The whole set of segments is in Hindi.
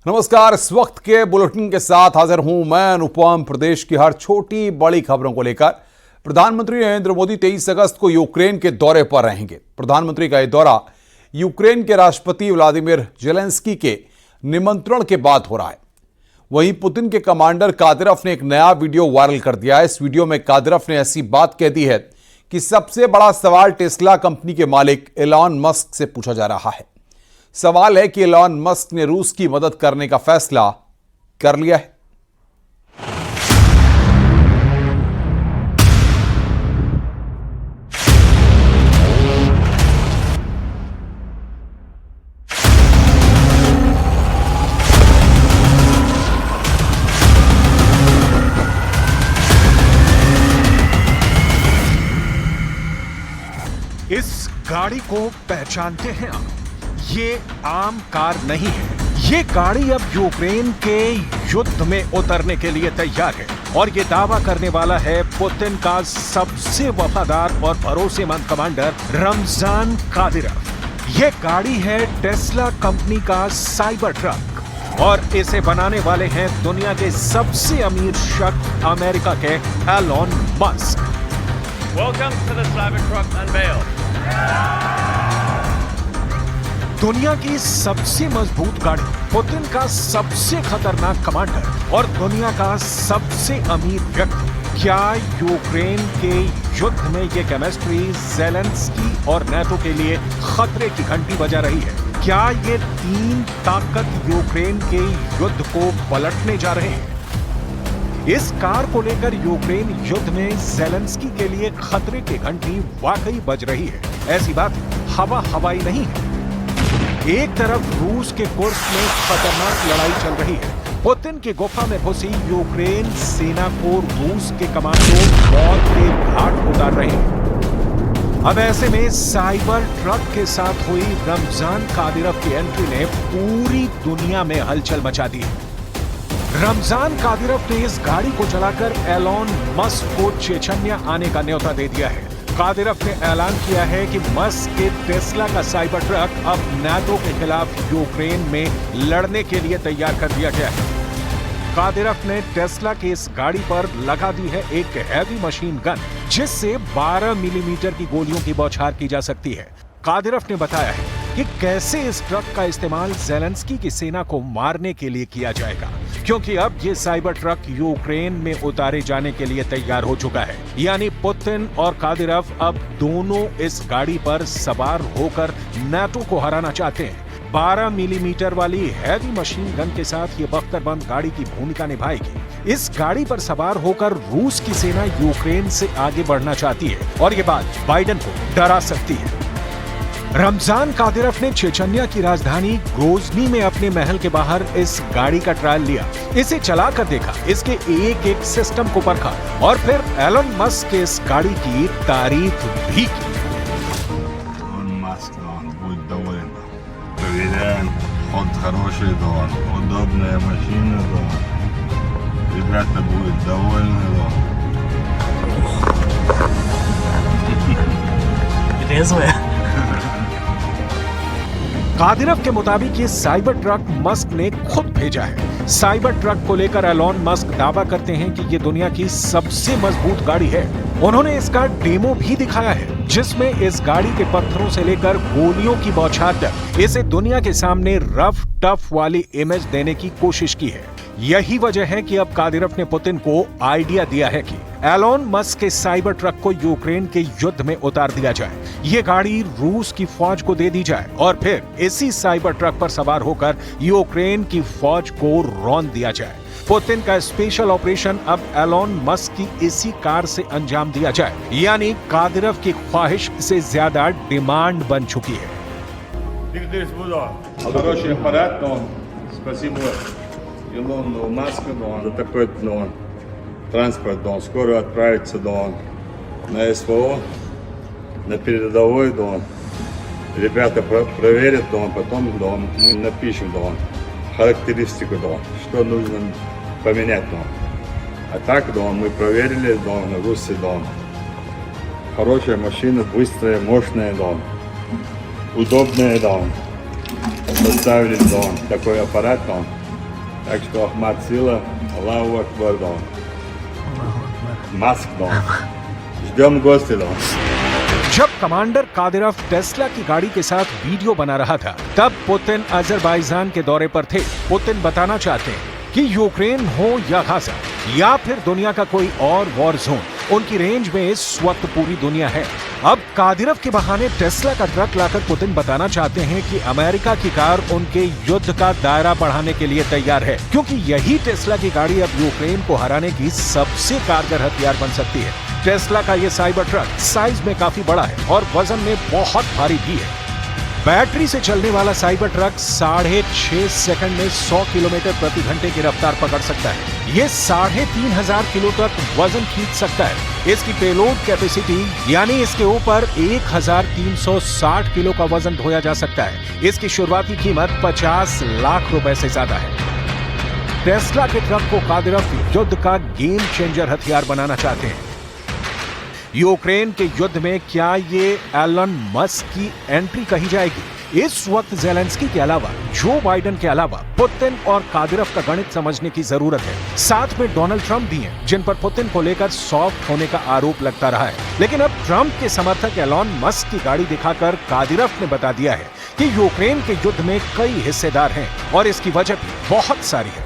नमस्कार। इस वक्त के बुलेटिन के साथ हाजिर हूं मैं अनुपम। प्रदेश की हर छोटी बड़ी खबरों को लेकर प्रधानमंत्री नरेंद्र मोदी 23 अगस्त को यूक्रेन के दौरे पर रहेंगे। प्रधानमंत्री का यह दौरा यूक्रेन के राष्ट्रपति व्लादिमीर जेलेंस्की के निमंत्रण के बाद हो रहा है। वहीं पुतिन के कमांडर कादिरोव ने एक नया वीडियो वायरल कर दिया है। इस वीडियो में कादिरोव ने ऐसी बात कह दी है कि सबसे बड़ा सवाल टेस्ला कंपनी के मालिक एलॉन मस्क से पूछा जा रहा है। सवाल है कि एलॉन मस्क ने रूस की मदद करने का फैसला कर लिया है। इस गाड़ी को पहचानते हैं आप? ये आम कार नहीं है। ये गाड़ी अब यूक्रेन के युद्ध में उतरने के लिए तैयार है और ये दावा करने वाला है पुतिन का सबसे वफादार और भरोसेमंद कमांडर रमजान कादिरोव। ये गाड़ी है टेस्ला कंपनी का साइबर ट्रक और इसे बनाने वाले हैं दुनिया के सबसे अमीर शख्स अमेरिका के Elon Musk. Welcome to the Cybertruck unveil. दुनिया की सबसे मजबूत गाड़ी, पुतिन का सबसे खतरनाक कमांडर और दुनिया का सबसे अमीर व्यक्ति। क्या यूक्रेन के युद्ध में ये केमिस्ट्री ज़ेलेंस्की और नाटो के लिए खतरे की घंटी बजा रही है? क्या ये तीन ताकत यूक्रेन के युद्ध को पलटने जा रहे हैं? इस कार को लेकर यूक्रेन युद्ध में ज़ेलेंस्की के लिए खतरे की घंटी वाकई बज रही है। ऐसी बात हवाई नहीं है। एक तरफ रूस के कुर्स्क में खतरनाक लड़ाई चल रही है। पुतिन की गुफा में घुसी यूक्रेन सेना को रूस के कमांडो मौत के घाट उतार रहे हैं। अब ऐसे में साइबर ट्रक के साथ हुई रमजान कादिरोव की एंट्री ने पूरी दुनिया में हलचल मचा दी है। रमजान कादिरोव ने इस गाड़ी को चलाकर एलॉन मस्क को चेचन्या आने का न्योता दे दिया है। कादिरोव ने ऐलान किया है कि मस्क के टेस्ला का साइबर ट्रक अब नाटो के खिलाफ यूक्रेन में लड़ने के लिए तैयार कर दिया गया है। कादिरोव ने टेस्ला की इस गाड़ी पर लगा दी है एक हैवी मशीन गन, जिससे 12 मिलीमीटर की गोलियों की बौछार की जा सकती है। कादिरोव ने बताया है कि कैसे इस ट्रक का इस्तेमाल ज़ेलेंस्की की सेना को मारने के लिए किया जाएगा, क्योंकि अब ये साइबर ट्रक यूक्रेन में उतारे जाने के लिए तैयार हो चुका है। यानी पुतिन और कादिरोव अब दोनों इस गाड़ी पर सवार होकर नाटो को हराना चाहते हैं। 12 मिलीमीटर वाली हैवी मशीन गन के साथ ये बख्तरबंद गाड़ी की भूमिका निभाएगी। इस गाड़ी पर सवार होकर रूस की सेना यूक्रेन से आगे बढ़ना चाहती है और ये बात बाइडेन को डरा सकती है। रमजान कादिरोव ने चेचन्या की राजधानी ग्रोजनी में अपने महल के बाहर इस गाड़ी का ट्रायल लिया। इसे चलाकर देखा, इसके एक एक सिस्टम को परखा और फिर एलॉन मस्क के इस गाड़ी की तारीफ भी की। कादिरोव के मुताबिक ये साइबर ट्रक मस्क ने खुद भेजा है। साइबर ट्रक को लेकर एलॉन मस्क दावा करते हैं कि ये दुनिया की सबसे मजबूत गाड़ी है। उन्होंने इसका डेमो भी दिखाया है, जिसमें इस गाड़ी के पत्थरों से लेकर गोलियों की बौछार तक इसे दुनिया के सामने रफ टफ वाली इमेज देने की कोशिश की है। यही वजह है कि अब कादिरोव ने पुतिन को आइडिया दिया है कि एलॉन मस्क के साइबर ट्रक को यूक्रेन के युद्ध में उतार दिया जाए। ये गाड़ी रूस की फौज को दे दी जाए और फिर इसी साइबर ट्रक पर सवार होकर यूक्रेन की फौज को रौंद दिया जाए। पुतिन का स्पेशल ऑपरेशन अब एलॉन मस्क की इसी कार से अंजाम दिया जाए। यानी कादिरोव की ख्वाहिश से ज्यादा डिमांड बन चुकी है। Илону Маску, за такой транспорт, скоро отправится на СВО, на передовой, ребята проверят, потом мы напишем характеристику, что нужно поменять. А так мы проверили, русы, хорошая машина, быстрая, мощная, удобная, поставили такой аппарат, Так что Ахмад Сила, Аллаху Акбар, Дон. Маск, Дон. Ждем гости, Дон. जब कमांडर कादिरव टेस्ला की गाड़ी के साथ वीडियो बना रहा था, तब पुतिन अजरबैजान के दौरे पर थे। पुतिन बताना चाहते हैं कि यूक्रेन हो या गाजा या फिर दुनिया का कोई और वॉर जोन, उनकी रेंज में इस वक्त पूरी दुनिया है। अब कादिरव के बहाने टेस्ला का ट्रक लाकर पुतिन बताना चाहते हैं कि अमेरिका की कार उनके युद्ध का दायरा बढ़ाने के लिए तैयार है, क्योंकि यही टेस्ला की गाड़ी अब यूक्रेन को हराने की सबसे कारगर हथियार बन सकती है। टेस्ला का ये साइबर ट्रक साइज में काफी बड़ा है और वजन में बहुत भारी भी है। बैटरी से चलने वाला साइबर ट्रक 6.5 सेकंड में 100 किलोमीटर प्रति घंटे की रफ्तार पकड़ सकता है। ये 3,500 किलो तक वजन खींच सकता है। इसकी पेलोड कैपेसिटी यानी इसके ऊपर 1,360 किलो का वजन ढोया जा सकता है। इसकी शुरुआती कीमत 50 लाख रुपए से ज्यादा है। टेस्ला के ट्रक को कादिरव युद्ध का गेम चेंजर हथियार बनाना चाहते हैं। यूक्रेन के युद्ध में क्या ये एलन मस्क की एंट्री कही जाएगी? इस वक्त ज़ेलेंस्की के अलावा, जो बाइडेन के अलावा पुतिन और कादिरव का गणित समझने की जरूरत है। साथ में डोनाल्ड ट्रंप भी हैं, जिन पर पुतिन को लेकर सॉफ्ट होने का आरोप लगता रहा है। लेकिन अब ट्रंप के समर्थक एलन मस्क की गाड़ी दिखाकर कादिरव ने बता दिया है कि यूक्रेन के युद्ध में कई हिस्सेदार हैं और इसकी वजह भी बहुत सारी है।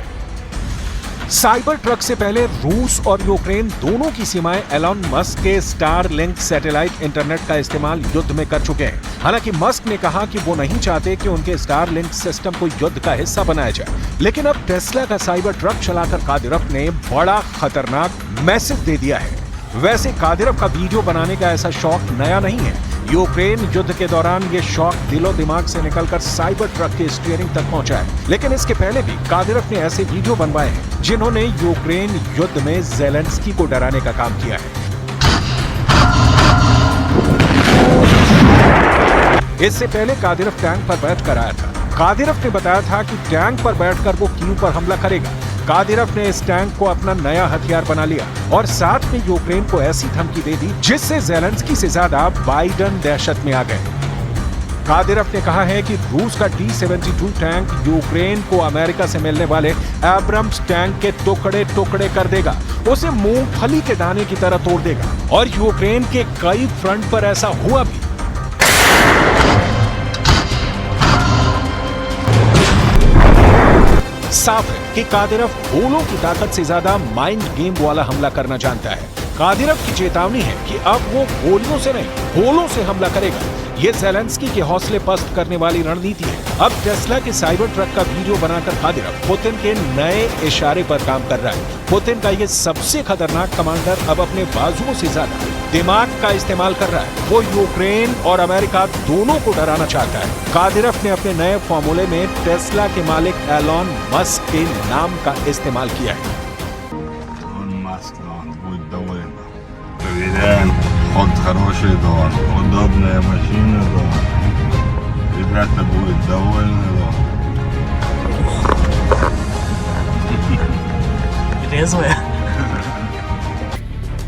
साइबर ट्रक से पहले रूस और यूक्रेन दोनों की सीमाएं एलन मस्क के स्टारलिंक सैटेलाइट इंटरनेट का इस्तेमाल युद्ध में कर चुके हैं। हालांकि मस्क ने कहा कि वो नहीं चाहते कि उनके स्टारलिंक सिस्टम को युद्ध का हिस्सा बनाया जाए। लेकिन अब टेस्ला का साइबर ट्रक चलाकर कादिरव ने बड़ा खतरनाक मैसेज दे दिया है। वैसे कादिरव का वीडियो बनाने का ऐसा शौक नया नहीं है। यूक्रेन युद्ध के दौरान ये शौक दिलो दिमाग से निकलकर साइबर ट्रक के स्टीयरिंग तक पहुंचा है। लेकिन इसके पहले भी कादिरव ने ऐसे वीडियो बनवाए हैं जिन्होंने यूक्रेन युद्ध में ज़ेलेंस्की को डराने का काम किया है। इससे पहले कादिरव टैंक पर बैठकर आया था। कादिरव ने बताया था कि टैंक पर बैठकर वो कीव पर हमला करेगा। कादिरव ने इस टैंक को अपना नया हथियार बना लिया और साथ में यूक्रेन को ऐसी धमकी दे दी जिससे ज़ेलेंस्की से ज्यादा बाइडेन दहशत में आ गए। कादिरव ने कहा है कि रूस का T-72 टैंक यूक्रेन को अमेरिका से मिलने वाले एब्रम्स टैंक के टुकड़े टुकड़े कर देगा, उसे मूंगफली के दाने की तरह तोड़ देगा। और यूक्रेन के कई फ्रंट पर ऐसा हुआ भी। साफ है कि कादिरव गोलों की ताकत से ज्यादा माइंड गेम वाला हमला करना जानता है। कादिरव की चेतावनी है कि अब वो गोलियों से नहीं, गोलों से हमला करेगा। ये ज़ेलेंस्की के हौसले पस्त करने वाली रणनीति है। अब टेस्ला के साइबर ट्रक का वीडियो बनाकर कादिरव पुतिन के नए इशारे पर काम कर रहा है। पुतिन का ये सबसे खतरनाक कमांडर अब अपने बाजुओं से ज्यादा दिमाग का इस्तेमाल कर रहा है। वो यूक्रेन और अमेरिका दोनों को डराना चाहता है। कादिरव ने अपने नए फॉर्मूले में टेस्ला के मालिक एलन मस्क के नाम का इस्तेमाल किया है। Проверяем, ход хороший, Дон. Удобная машина, Дон. Ребята будут довольны, Дон.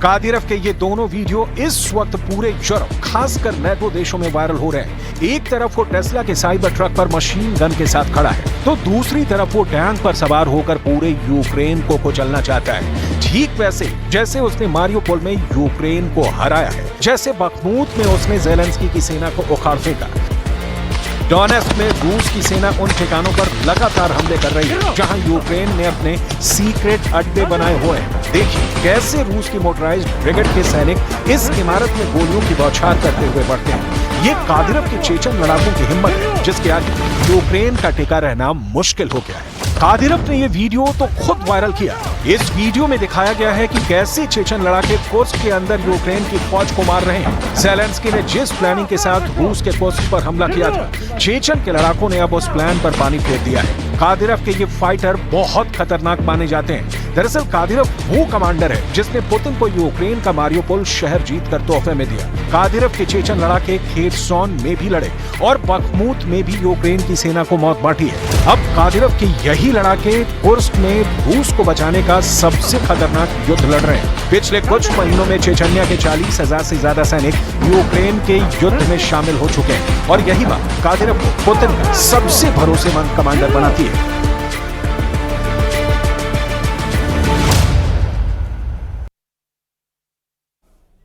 कादिरव के ये दोनों वीडियो इस वक्त पूरे यूरोप, खासकर नेटो देशों में वायरल हो रहे हैं। एक तरफ वो टेस्ला के साइबर ट्रक पर मशीन गन के साथ खड़ा है, तो दूसरी तरफ वो टैंक पर सवार होकर पूरे यूक्रेन को कुचलना चाहता है। ठीक वैसे जैसे उसने मारियोपोल में यूक्रेन को हराया है, जैसे बखमूत में उसने ज़ेलेंस्की की सेना को उखाड़ फेंका। डोनेट्स्क में रूस की सेना उन ठिकानों पर लगातार हमले कर रही है जहां यूक्रेन ने अपने सीक्रेट अड्डे बनाए हुए हैं। देखिए कैसे रूस की मोटराइज्ड ब्रिगेड के सैनिक इस इमारत में गोलियों की बौछार करते हुए बढ़ते हैं। ये कादिरव के चेचन लड़ाकों की हिम्मत है जिसके आगे यूक्रेन का टिका रहना मुश्किल हो गया है। कादिरव ने ये वीडियो तो खुद वायरल किया। इस वीडियो में दिखाया गया है कि कैसे चेचन लड़ाके कुर्स्क के अंदर यूक्रेन की फौज को मार रहे हैं। ज़ेलेंस्की ने जिस प्लानिंग के साथ रूस के कुर्स्क पर हमला किया था, चेचन के लड़ाकों ने अब उस प्लान पर पानी फेर दिया है। कादिरव के ये फाइटर बहुत खतरनाक माने जाते हैं। दरअसल कादिरव वो कमांडर है जिसने पुतिन को यूक्रेन का मारियोपोल शहर जीतकर तोहफे में दिया। कादिरव के चेचन लड़ाके खेरसोन में भी लड़े और बखमूत में भी यूक्रेन की सेना को मौत बांटी है। अब कादिरव के यही लड़ाके कुर्स्क में रूस को बचाने का सबसे खतरनाक युद्ध लड़ रहे हैं। पिछले कुछ महीनों में चेचन्या के 40,000 से ज्यादा सैनिक यूक्रेन के युद्ध में शामिल हो चुके हैं और यही बात कादिरव को पुतिन का सबसे भरोसेमंद कमांडर बनाती है।